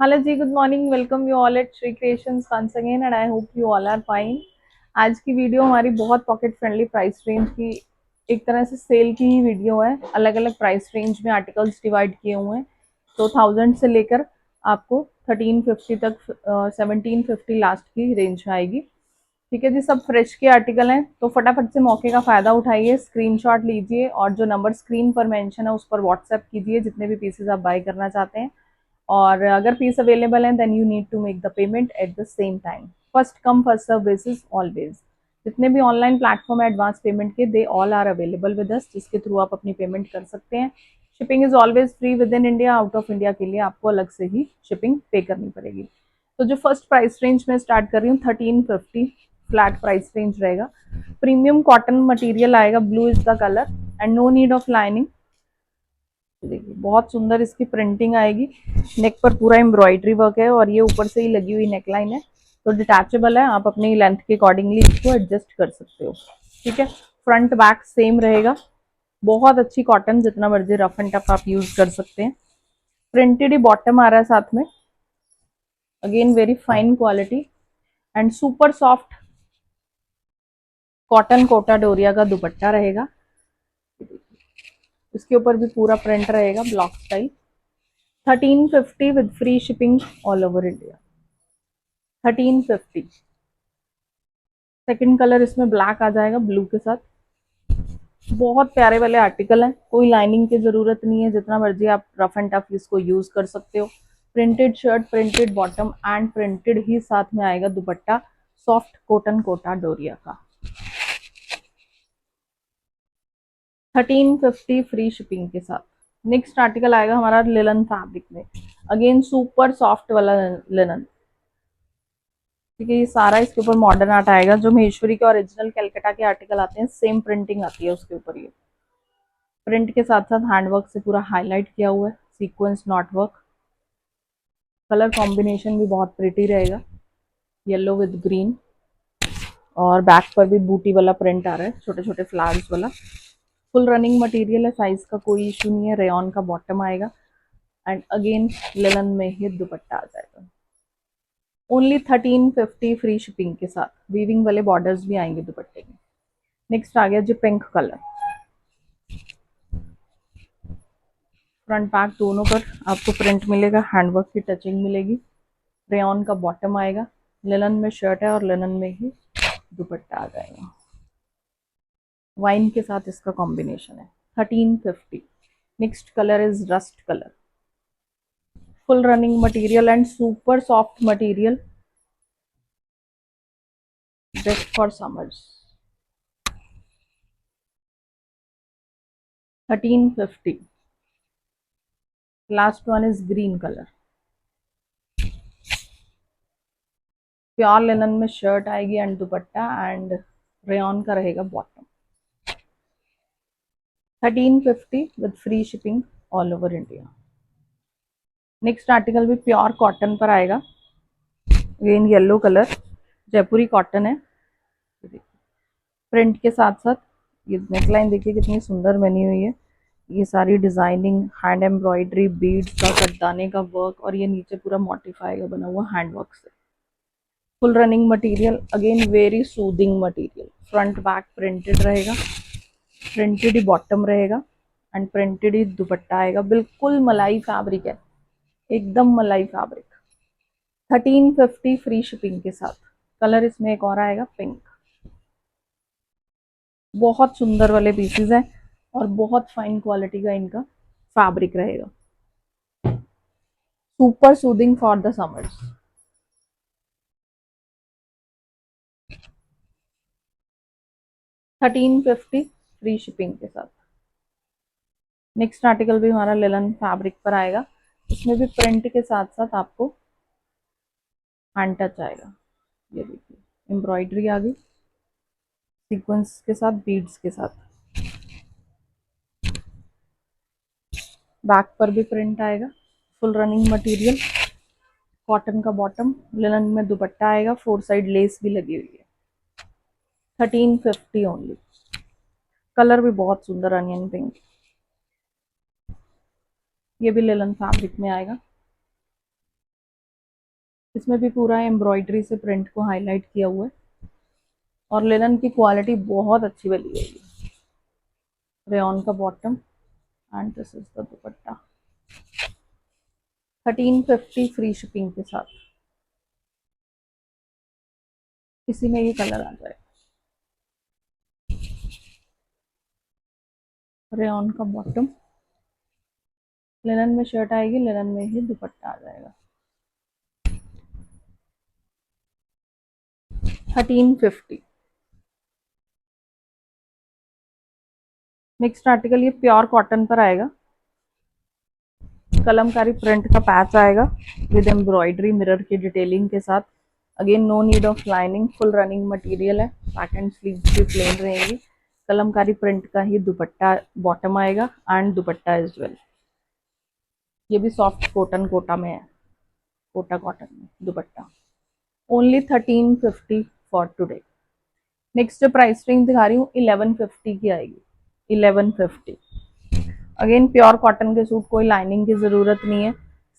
Hello जी, good morning. Welcome you all at Shri creations once again and I hope you all are fine. आज की video हमारी बहुत pocket friendly price range की, एक तरह से सेल की ही वीडियो है। अलग अलग प्राइस रेंज में आर्टिकल्स डिवाइड किए हुए हैं। तो 1000 से लेकर आपको 1350 तक, 1750 लास्ट की रेंज में आएगी। ठीक है जी, सब फ्रेश के आर्टिकल हैं, तो फटाफट से मौके का फ़ायदा उठाइए, स्क्रीनशॉट लीजिए और जो नंबर स्क्रीन पर मेंशन है उस पर व्हाट्सएप कीजिए जितने भी पीसेस आप बाय करना चाहते हैं। और अगर पीस अवेलेबल है then you need to make the payment at the same time. First come first serve basis always. जितने भी ऑनलाइन प्लेटफॉर्म है एडवांस पेमेंट के, they all are available with us, जिसके थ्रू आप अपनी पेमेंट कर सकते हैं। Shipping is always free within India. Out of India के लिए आपको अलग से ही शिपिंग पे करनी पड़ेगी। तो जो फर्स्ट प्राइस रेंज में स्टार्ट कर रही हूँ, 1350 फ्लैट प्राइस रेंज रहेगा। प्रीमियम कॉटन मटेरियल आएगा, blue is the colour and no need of lining. देखिए बहुत सुंदर इसकी प्रिंटिंग आएगी। नेक पर पूरा एम्ब्रॉयडरी वर्क है और ये ऊपर से ही लगी हुई नेकलाइन है, तो डिटैचेबल है, आप अपनी लेंथ के अकॉर्डिंगली इसको एडजस्ट कर सकते हो। ठीक है, फ्रंट बैक सेम रहेगा। बहुत अच्छी कॉटन, जितना मर्जी रफ एंड टफ आप यूज कर सकते हैं। प्रिंटेड ही बॉटम आ रहा है साथ में, again very fine quality and super soft cotton Kota Doria का दुपट्टा रहेगा। इसके ऊपर भी पूरा प्रिंट रहेगा block style. 1350 with free shipping all over India. 1350। Second colour इसमें ब्लैक आ जाएगा ब्लू के साथ। बहुत प्यारे वाले आर्टिकल हैं, कोई लाइनिंग की जरूरत नहीं है, जितना मर्जी आप रफ एंड टफ इसको यूज कर सकते हो। Printed shirt, printed bottom and printed ही साथ में आएगा दुपट्टा, सॉफ्ट कॉटन कोटा डोरिया का। 1350 फ्री शिपिंग के साथ। नेक्स्ट आर्टिकल आएगा हमारा लिलन फैब्रिक में, अगेन सुपर सॉफ्ट वाला लिनन। ठीक है, ये सारा इसके ऊपर मॉडर्न आर्ट आएगा। जो महेश्वरी के ओरिजिनल कैलकाटा के आर्टिकल आते हैं, सेम प्रिंटिंग आती है उसके ऊपर। ये प्रिंट के साथ साथ हैंडवर्क से पूरा हाईलाइट किया हुआ है, sequence not work. Colour combination भी बहुत प्रिटी रहेगा, येलो विद ग्रीन। और बैक पर भी बूटी वाला प्रिंट आ रहा है, छोटे छोटे फ्लावर्स वाला। फुल रनिंग मटेरियल है, साइज का कोई इशू नहीं है। रेयन का बॉटम आएगा एंड अगेन लिलन में ही दुपट्टा आ जाएगा। ओनली 1350 फ्री शिपिंग के साथ। वीविंग वाले बॉर्डर्स भी आएंगे दुपट्टे में। नेक्स्ट आ गया जी पिंक कलर। फ्रंट बैक दोनों पर आपको प्रिंट मिलेगा, हैंडवर्क की टचिंग मिलेगी। रेयन का बॉटम आएगा, लिनन में शर्ट है और लिनन में ही दुपट्टा आ जाएगा। वाइन के साथ इसका कॉम्बिनेशन है। 1350। Next colour is rust colour. Full running material and super soft material, best for summers. 1350। Last one is green colour. Pure linen में शर्ट आएगी एंड दुपट्टा एंड रेयन का रहेगा bottom. 1350 with free shipping all over India. Next article भी pure cotton पर आएगा, again yellow colour, जयपुरी cotton है। Print के साथ साथ ये नेकलाइन देखिए कितनी सुंदर बनी हुई है। ये सारी डिजाइनिंग, हैंड एम्ब्रॉयडरी, बीड्स का कटदाने का वर्क और ये नीचे पूरा मोटिफाई का बना हुआ हैंडवर्क से। Full running material, again very soothing material. Front back printed रहेगा, प्रिंटेड ही बॉटम रहेगा एंड प्रिंटेड ही दुपट्टा आएगा। बिल्कुल मलाई फैब्रिक है, एकदम मलाई फैब्रिक। 1350 फ्री शिपिंग के साथ। कलर इसमें एक और आएगा पिंक। बहुत सुंदर वाले पीसेस हैं और बहुत फाइन क्वालिटी का इनका फैब्रिक रहेगा। Super soothing for the summers. 1350 free shipping के साथ। नेक्स्ट आर्टिकल भी हमारा लिलन फैब्रिक पर आएगा, इसमें भी प्रिंट के साथ साथ आपको हैंड टच आएगा। ये देखिए एम्ब्रॉयडरी आ गई सीक्वेंस के साथ, बीड्स के साथ। बैक पर भी प्रिंट आएगा, फुल रनिंग मटेरियल, कॉटन का बॉटम, लिनन में दुपट्टा आएगा, 4 साइड लेस भी लगी हुई है। 1350 ओनली। कलर भी बहुत सुंदर अनियन पिंक, ये भी लिनन फैब्रिक में आएगा। इसमें भी पूरा एम्ब्रॉयडरी से प्रिंट को हाईलाइट किया हुआ है और लिनन की क्वालिटी बहुत अच्छी वाली है। रेयॉन का bottom and this is the dupatta. 1350 free shipping के साथ। इसी में ये कलर आ जाएगा। रेयॉन का बॉटम, लिनन में शर्ट आएगी, लिनन में ही दुपट्टा आ जाएगा। 1350। नेक्स्ट आर्टिकल ये प्योर कॉटन पर आएगा। कलमकारी प्रिंट का पैच आएगा विद एम्ब्रॉयडरी मिरर की डिटेलिंग के साथ। Again no need of lining, full running material है। बैक एंड स्लीव्स भी प्लेन रहेंगी। कलमकारी प्रिंट का ही दुपट्टा बॉटम आएगा एंड दुपट्टा एज वेल। ये भी सॉफ्ट कॉटन कोटा में है, कोटा कॉटन में दुपट्टा। Only 1350 for today. नेक्स्ट जो प्राइस रेंज दिखा रही हूँ 1150 की आएगी। 1150। अगेन प्योर कॉटन के सूट, कोई लाइनिंग की ज़रूरत नहीं है।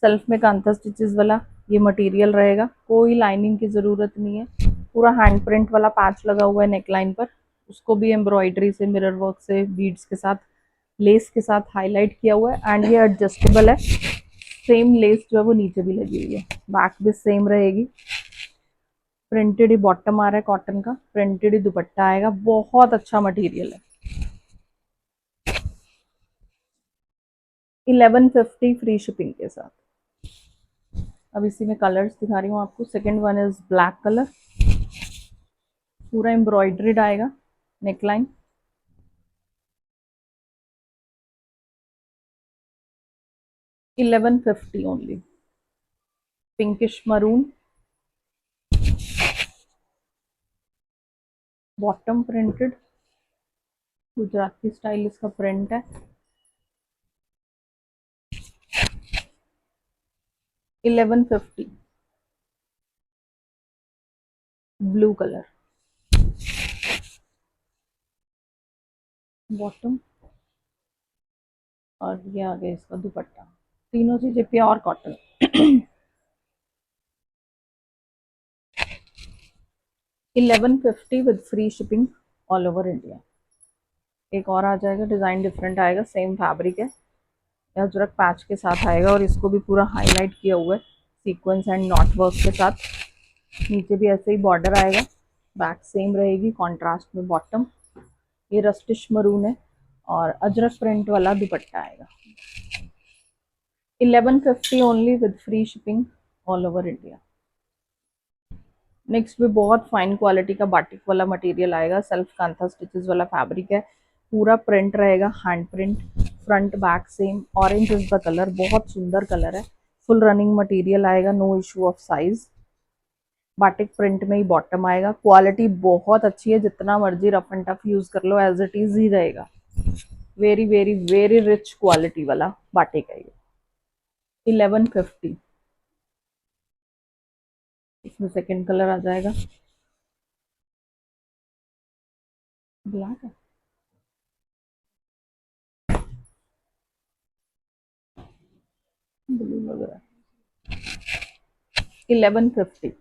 सेल्फ में कांथा स्टिचेस वाला ये मटेरियल रहेगा, कोई लाइनिंग की ज़रूरत नहीं है। पूरा हैंड प्रिंट वाला पैच लगा हुआ है नेकलाइन पर, उसको भी एम्ब्रॉयडरी से, मिरर वर्क से, बीड्स के साथ, लेस के साथ हाईलाइट किया हुआ है एंड ये एडजस्टेबल है। सेम लेस जो है वो नीचे भी लगी हुई है। बैक भी सेम रहेगी। प्रिंटेड ही बॉटम आ रहा है कॉटन का, प्रिंटेड ही दुपट्टा आएगा। बहुत अच्छा मटेरियल है। 1150 फ्री शिपिंग के साथ। अब इसी में कलर्स दिखा रही हूँ आपको। Second one is black colour, पूरा एम्ब्रॉयडरीड आएगा neckline. $1150 only. Pinkish maroon, bottom printed, Gujarati style इसका प्रिंट है। 1150। ब्लू कलर, बॉटम और ये आ गया इसका दुपट्टा। तीनों चीजें pure cotton. 1150 with free shipping all over India. एक और आ जाएगा, डिजाइन डिफरेंट आएगा, सेम फैब्रिक है, अजरक पैच के साथ आएगा और इसको भी पूरा हाईलाइट किया हुआ है सीक्वेंस एंड नॉट वर्क के साथ। नीचे भी ऐसे ही बॉर्डर आएगा। बैक सेम रहेगी, कॉन्ट्रास्ट में बॉटम। ये रस्टिश मरून है और अजरक प्रिंट वाला दुपट्टा आएगा। 1150 only with free shipping all over India. Next भी बहुत फाइन क्वालिटी का बाटिक वाला मटेरियल आएगा। सेल्फ कांथा स्टिचेस वाला फैब्रिक है, पूरा प्रिंट रहेगा, hand print, front back same. Orange is the colour, बहुत सुंदर कलर है। फुल रनिंग मटेरियल आएगा, no issue of size. Batik print में ही बॉटम आएगा। क्वालिटी बहुत अच्छी है, जितना मर्जी रफ एंड टफ यूज कर लो एज इट इज ही रहेगा। Very very very rich quality वाला बाटिक है ये। 1150। इसमें सेकेंड कलर आ जाएगा, ब्लैक है। ब्लू लग रहा है। 1150।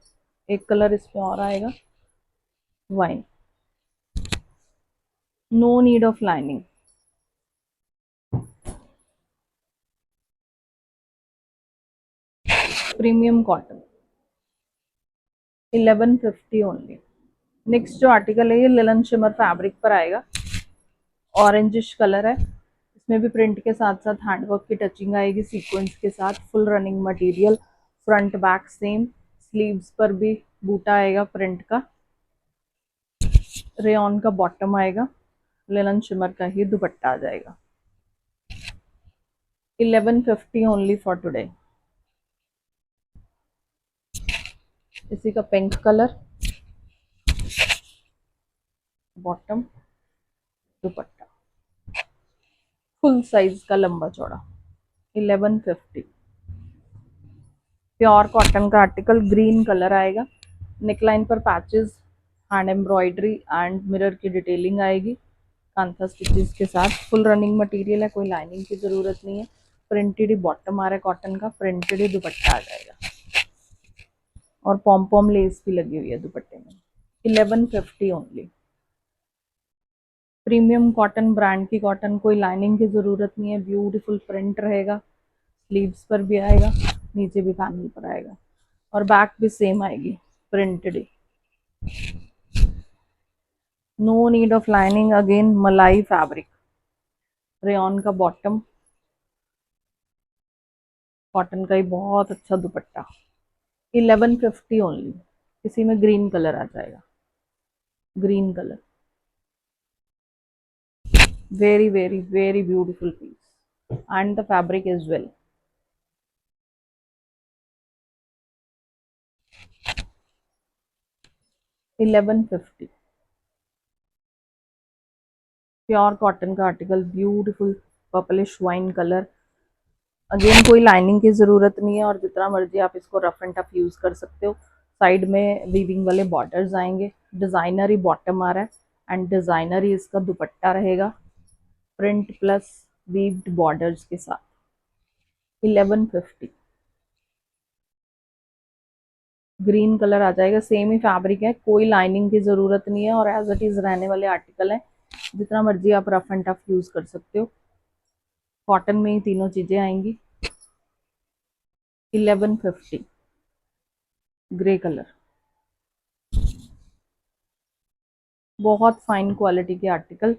एक कलर इसमें और आएगा, wine. No need of lining. Premium cotton. 1150 only. Next जो आर्टिकल है ये लिनन शिमर फैब्रिक पर आएगा। ऑरेंजिश कलर है, इसमें भी प्रिंट के साथ साथ हैंडवर्क की टचिंग आएगी सीक्वेंस के साथ। Full running material, front back same. Sleeves पर भी बूटा आएगा प्रिंट का। रेयॉन का बॉटम आएगा, लिनन शिमर का ही दुपट्टा आ जाएगा। 1150 ओनली फॉर टुडे। इसी का पिंक कलर, बॉटम, दुपट्टा, फुल साइज का लंबा चौड़ा। 1150। प्योर कॉटन का आर्टिकल, ग्रीन कलर आएगा। नेकलाइन पर patches, hand embroidery and mirror की डिटेलिंग आएगी कांथा स्टिचेस के साथ। फुल रनिंग मटेरियल है, कोई लाइनिंग की जरूरत नहीं है। प्रिंटेड ही बॉटम आ रहा है कॉटन का, प्रिंटेड ही दुपट्टा आ जाएगा। और पॉम पॉम लेस भी लगी हुई है दुपट्टे में। 1150 ओनली। प्रीमियम कॉटन, ब्रांड की कॉटन, कोई लाइनिंग की ज़रूरत नहीं है, ब्यूटीफुल प्रिंट रहेगा, स्लीव्स पर भी आएगा, नीचे भी पैनल पर आएगा और बैक भी सेम आएगी प्रिंटेड ही। No need of lining, again malai fabric, rayon का बॉटम, कॉटन का ही बहुत अच्छा दुपट्टा। 1150 ओनली। इसी में ग्रीन कलर आ जाएगा, green colour, very very very beautiful piece and the fabric is well. $1150। Pure cotton का article, beautiful purplish wine colour, again कोई लाइनिंग की ज़रूरत नहीं है और जितना मर्जी आप इसको रफ एंड टफ यूज़ कर सकते हो। साइड में वीविंग वाले बॉर्डर्स आएंगे, डिज़ाइनर ही बॉटम आ रहा है एंड डिज़ाइनर ही इसका दुपट्टा रहेगा, प्रिंट प्लस वीव्ड बॉर्डर्स के साथ। 1150। ग्रीन कलर आ जाएगा, सेम ही फैब्रिक है, कोई लाइनिंग की ज़रूरत नहीं है और एज इट इज़ रहने वाले आर्टिकल हैं, जितना मर्जी आप रफ एंड टफ यूज़ कर सकते हो। कॉटन में ही तीनों चीज़ें आएंगी। 1150। ग्रे कलर, बहुत फाइन क्वालिटी के article,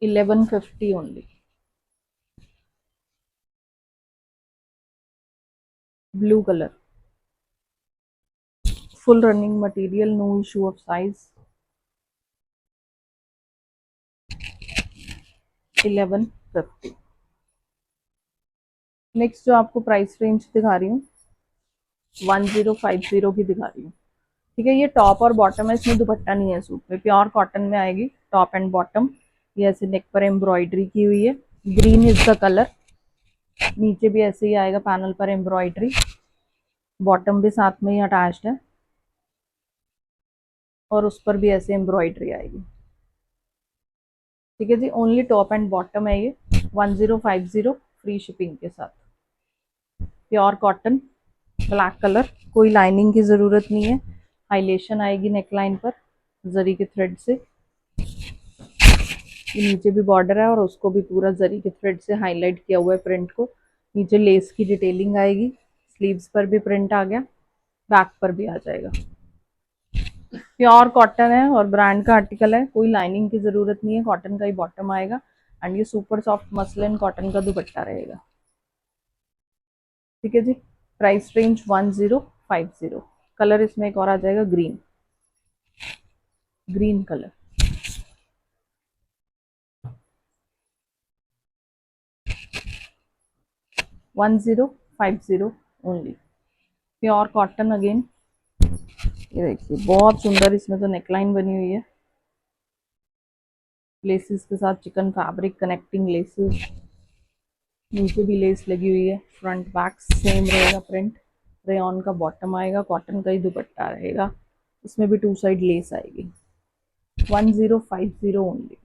1150 only. Blue colour, full running material, no issue of size. 1150। Next जो आपको प्राइस रेंज दिखा रही हूँ 1050 की दिखा रही हूँ। ठीक है, ये टॉप और बॉटम है, इसमें दुपट्टा नहीं है सूट में, प्योर कॉटन में आएगी टॉप एंड बॉटम। ये ऐसे नेक पर एम्ब्रॉयडरी की हुई है, ग्रीन इज द कलर, नीचे भी ऐसे ही आएगा पैनल पर एम्ब्रॉयडरी, बॉटम भी साथ में ही अटैच्ड है और उस पर भी ऐसे एम्ब्रॉयडरी आएगी। ठीक है जी, ओनली टॉप एंड बॉटम है ये, 1050 फ्री शिपिंग के साथ। प्योर कॉटन, ब्लैक कलर, कोई लाइनिंग की ज़रूरत नहीं है, हाइलेशन आएगी नेकलाइन पर जरी के थ्रेड से, ये नीचे भी बॉर्डर है और उसको भी पूरा जरी के थ्रेड से हाईलाइट किया हुआ है प्रिंट को, नीचे लेस की डिटेलिंग आएगी, स्लीव्स पर भी प्रिंट आ गया, बैक पर भी आ जाएगा। प्योर कॉटन है और ब्रांड का आर्टिकल है, कोई लाइनिंग की ज़रूरत नहीं है, कॉटन का ही बॉटम आएगा एंड ये सुपर सॉफ्ट मसलिन कॉटन का दुपट्टा रहेगा। ठीक है जी, प्राइस रेंज 1050। कलर इसमें एक और आ जाएगा green, green colour, $1050 only. Pure cotton again, ये देखिए बहुत सुंदर, इसमें तो नेकलाइन बनी हुई है, लेसेस के साथ चिकन फैब्रिक कनेक्टिंग लेसेस, नीचे भी लेस लगी हुई है, फ्रंट बैक सेम रहेगा प्रिंट, रेयॉन का बॉटम आएगा, कॉटन का ही दुपट्टा रहेगा, इसमें भी टू साइड लेस आएगी। 1050 only.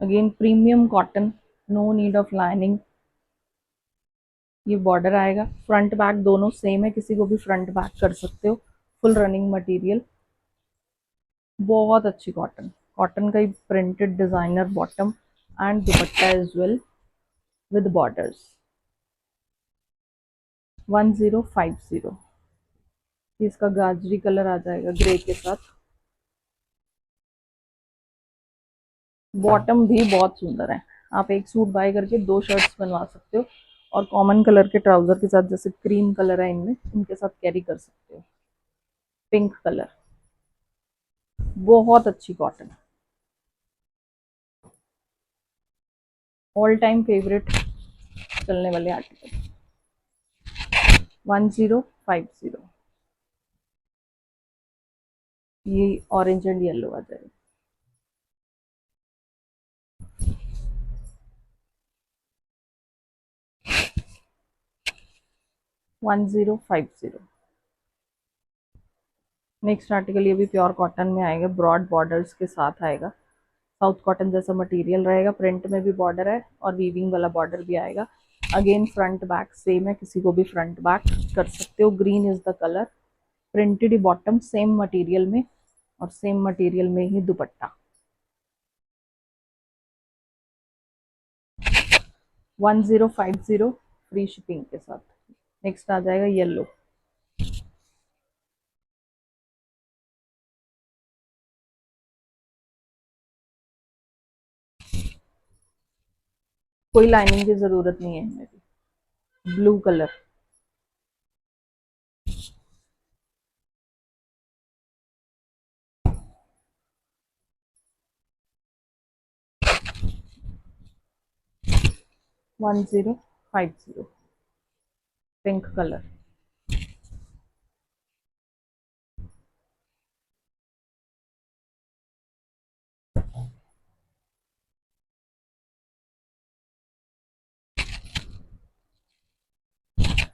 Again premium cotton, no need of lining, ये बॉर्डर आएगा, फ्रंट बैक दोनों सेम है, किसी को भी फ्रंट बैक कर सकते हो, फुल रनिंग मटेरियल, बहुत अच्छी कॉटन, कॉटन का ही printed designer bottom and dupatta as well with borders. 1050। इसका गाजरी कलर आ जाएगा ग्रे के साथ, बॉटम भी बहुत सुंदर है, आप एक सूट बाय करके दो शर्ट्स बनवा सकते हो और कॉमन कलर के ट्राउजर के साथ, जैसे क्रीम कलर है इनमें, इनके साथ कैरी कर सकते हो। पिंक कलर, बहुत अच्छी कॉटन, ऑल टाइम फेवरेट चलने वाले आर्टिकल। 1050। ये ऑरेंज एंड येलो आ जाएगा। 1050। नेक्स्ट आर्टिकल, ये भी प्योर कॉटन में आएगा, ब्रॉड बॉर्डर्स के साथ आएगा, साउथ कॉटन जैसा मटेरियल रहेगा, प्रिंट में भी बॉर्डर है और वीविंग वाला बॉर्डर भी आएगा, अगेन फ्रंट बैक सेम है, किसी को भी फ्रंट बैक कर सकते हो। Green is the colour, printed bottom, same material में और सेम मटेरियल में ही दुपट्टा। 1050 फ्री शिपिंग के साथ। नेक्स्ट आ जाएगा येलो। कोई लाइनिंग की जरूरत नहीं है इनमें भी। Blue colour, one zero five zero, pink colour,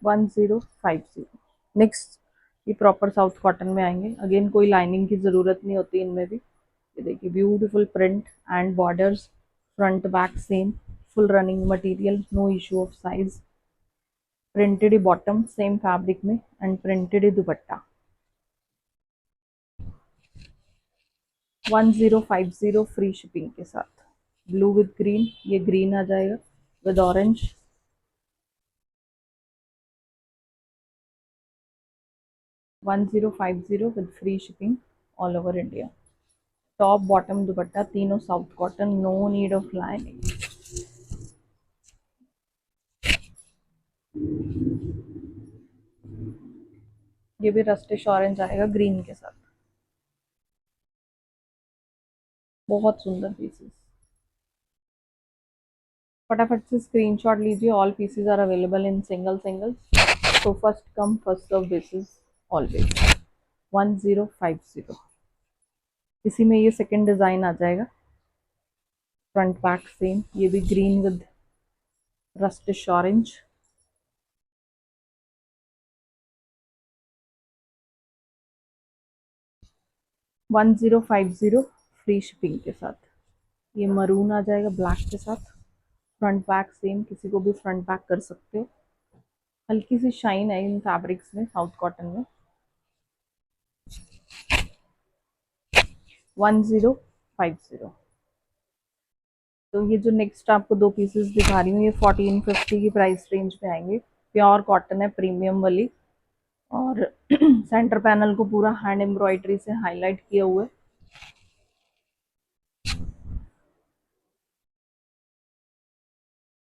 one zero five zero. Next ये प्रॉपर साउथ कॉटन में आएंगे। अगेन कोई लाइनिंग की ज़रूरत नहीं होती इनमें भी। ये देखिए beautiful print and borders, front back same, full running material, no issue of size, printed bottom same fabric में and printed dupatta. 1050 free shipping के साथ। ब्लू विद ग्रीन, ये ग्रीन आ जाएगा with orange. 1050 with free shipping all over India. Top bottom dupatta तीनों south cotton, no need of lining. ये भी रस्टिश orange आएगा ग्रीन के साथ। बहुत सुंदर पीसेस। फटाफट से स्क्रीनशॉट लीजिए। All pieces are available in single single, तो first come first serve basis always. 1050। इसी में ये सेकंड डिजाइन आ जाएगा, फ्रंट बैक सेम, ये भी green with rustish orange. One zero five zero free shipping के साथ। ये मरून आ जाएगा ब्लैक के साथ, फ्रंट बैक सेम, किसी को भी फ्रंट बैक कर सकते हो। हल्की सी शाइन है इन फैब्रिक्स में साउथ कॉटन में। 1050। तो ये जो नेक्स्ट आपको दो पीसेस दिखा रही हूँ, ये 1450 की प्राइस रेंज में आएंगे। प्योर कॉटन है, प्रीमियम वाली, और सेंटर पैनल को पूरा हैंड एम्ब्रॉयडरी से हाईलाइट किया हुआ है।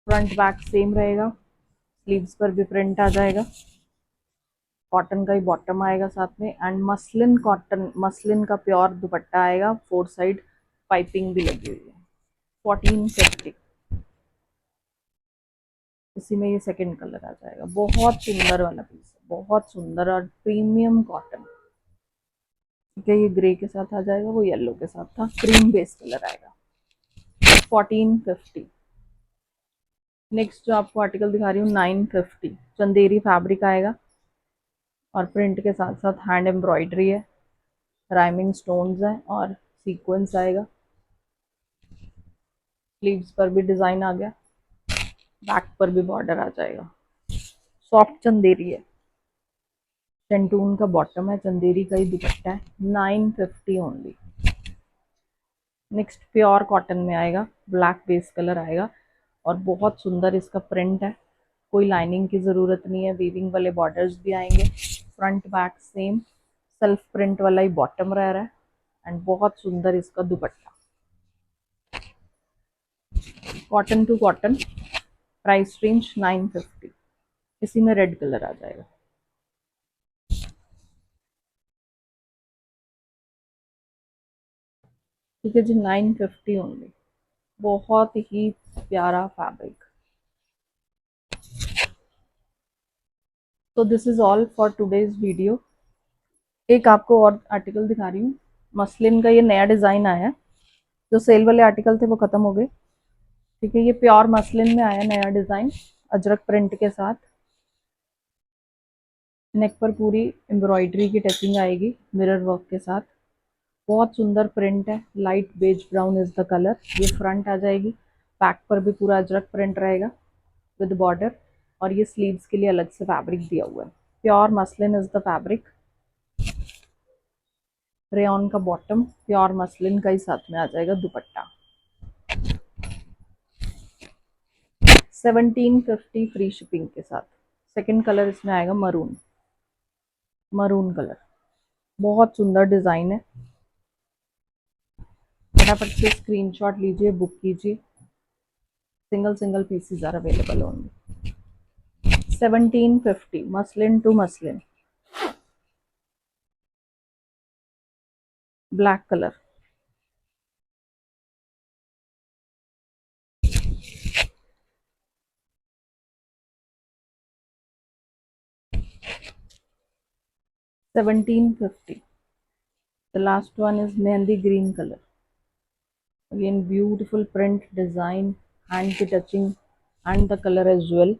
फ्रंट बैक सेम रहेगा, स्लीव्स पर भी प्रिंट आ जाएगा, कॉटन का ही बॉटम आएगा साथ में, एंड मसलिन कॉटन, मसलिन का प्योर दुपट्टा आएगा, फोर साइड पाइपिंग भी लगी हुई है। 1450। इसी में ये सेकंड कलर आ जाएगा। बहुत सुंदर वाला पीस है, बहुत सुंदर और प्रीमियम कॉटन। ठीक है, ये ग्रे के साथ आ जाएगा, वो येलो के साथ था, क्रीम बेस कलर आएगा। 1450। नेक्स्ट जो आपको आर्टिकल दिखा रही हूँ 950, चंदेरी फैब्रिक आएगा और प्रिंट के साथ साथ हैंड एम्ब्रॉयडरी है, राइमिंग स्टोन्स है और सीक्वेंस आएगा। स्लीव्स पर भी डिजाइन आ गया, बैक पर भी बॉर्डर आ जाएगा। सॉफ्ट चंदेरी है, शेंटून का बॉटम है, चंदेरी का ही दुपट्टा है। 950 ओनली। नेक्स्ट प्योर कॉटन में आएगा, ब्लैक बेस कलर आएगा और बहुत सुंदर इसका प्रिंट है। कोई लाइनिंग की ज़रूरत नहीं है, वीविंग वाले बॉर्डर्स भी आएंगे। Front back same, self print वाला ही बॉटम रह रहा है एंड बहुत सुंदर इसका दुपट्टा। Cotton to cotton, price range 950। इसी में रेड कलर आ जाएगा। ठीक है जी, 950 ओनली। बहुत ही प्यारा फैब्रिक। तो this is all for today's video. एक आपको और आर्टिकल दिखा रही हूँ, मसलिन का ये नया डिजाइन आया है। जो सेल वाले आर्टिकल थे वो खत्म हो गए। ठीक है, ये प्योर मसलिन में आया नया डिजाइन, अजरक प्रिंट के साथ। नेक पर पूरी एम्ब्रॉयडरी की टचिंग आएगी मिरर वर्क के साथ। बहुत सुंदर प्रिंट है, light beige brown is the colour. ये फ्रंट आ जाएगी, बैक पर भी पूरा अजरक प्रिंट रहेगा। विद बॉर्डर, और ये स्लीव्स के लिए अलग से फैब्रिक दिया हुआ है। Pure muslin is the fabric, rayon का बॉटम, प्योर मसलिन का ही साथ में आ जाएगा दुपट्टा। 1750 फ्री शिपिंग के साथ। सेकंड कलर इसमें आएगा मरून, मरून कलर, बहुत सुंदर डिजाइन है। फटाफट से स्क्रीनशॉट लीजिए, बुक कीजिए। Single single pieces are available only. 1750 muslin to muslin, black colour, $1750। The last one is mehndi green color. Again, beautiful print design, hand ki touching, and the color as well.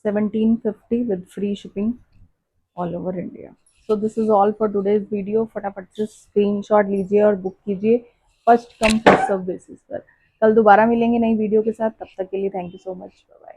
1750 with free shipping all over India. So this is all for today's video. फटाफट से screenshot लीजिए और book कीजिए first come first serve basis पर। कल दोबारा मिलेंगे नई वीडियो के साथ, तब तक के लिए thank you so much, bye bye.